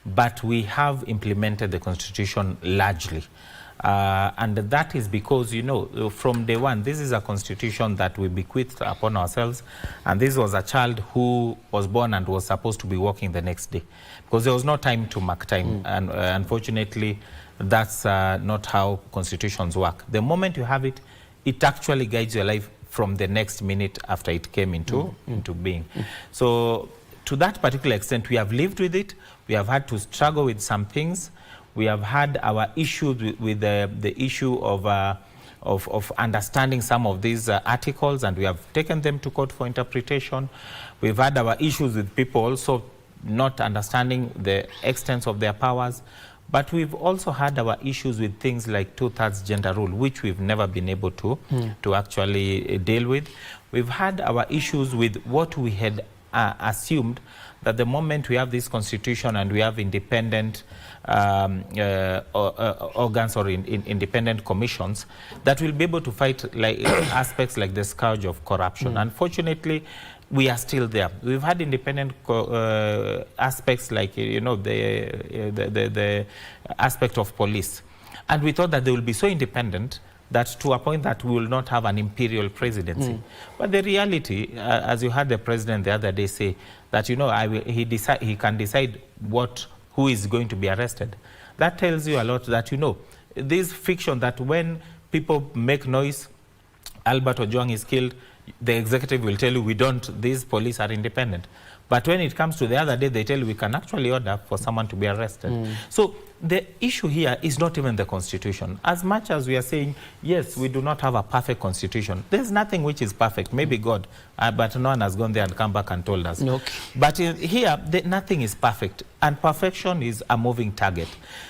but we have implemented the Constitution largely. And that is because, you know, from day one, this is a constitution that we bequeathed upon ourselves. And this was a child who was born and was supposed to be walking the next day, because there was no time to mark time. And unfortunately, that's not how constitutions work. The moment you have it, it actually guides your life from the next minute after it came into being. So to that particular extent, we have lived with it. We have had to struggle with some things. We have had our issues with the issue of understanding some of these articles, and we have taken them to court for interpretation. We've had our issues with people also not understanding the extent of their powers. But we've also had our issues with things like 2/3 gender rule, which we've never been able to actually deal with. We've had our issues with what we had assumed, that the moment we have this constitution and we have independent organs or independent commissions, that will be able to fight like aspects like the scourge of corruption. Unfortunately, we are still there. We've had independent aspects like, you know, the aspect of police. And we thought that they will be so independent that to a point that we will not have an imperial presidency. But the reality, as you heard the president the other day say, that, you know, he can decide who is going to be arrested. That tells you a lot that, you know, this fiction that when people make noise, Albert Ojwang is killed, the executive will tell you, these police are independent. But when it comes to the other day, they tell you we can actually order for someone to be arrested. So the issue here is not even the constitution. As much as we are saying, yes, we do not have a perfect constitution, there's nothing which is perfect. Maybe God, but no one has gone there and come back and told us. Okay. But here, nothing is perfect. And perfection is a moving target.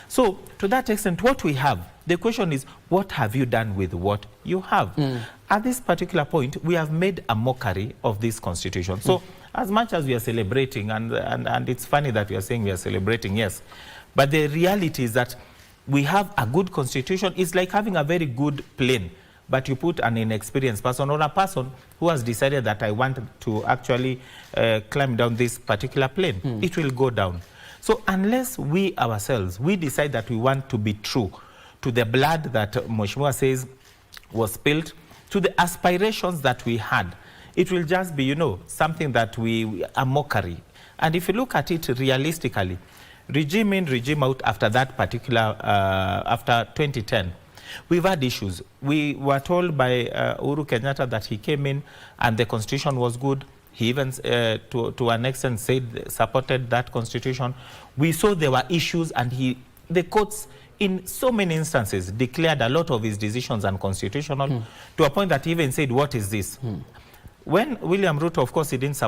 So to that extent, what we have, the question is, what have you done with what you have? At this particular point, we have made a mockery of this constitution. So as much as we are celebrating, and it's funny that we are saying we are celebrating, yes, but the reality is that we have a good constitution. It's like having a very good plane, but you put an inexperienced person or a person who has decided that I want to actually climb down this particular plane. It will go down. So unless we ourselves, we decide that we want to be true to the blood that Mheshimiwa says was spilled, to the aspirations that we had, it will just be, you know, something that a mockery. And if you look at it realistically, regime in, regime out after that particular, after 2010, we've had issues. We were told by Uhuru Kenyatta that he came in and the constitution was good. He even, to an extent, supported that constitution. We saw there were issues, and the courts, in so many instances, declared a lot of his decisions unconstitutional, to a point that he even said, what is this? When William Ruto, of course, he didn't support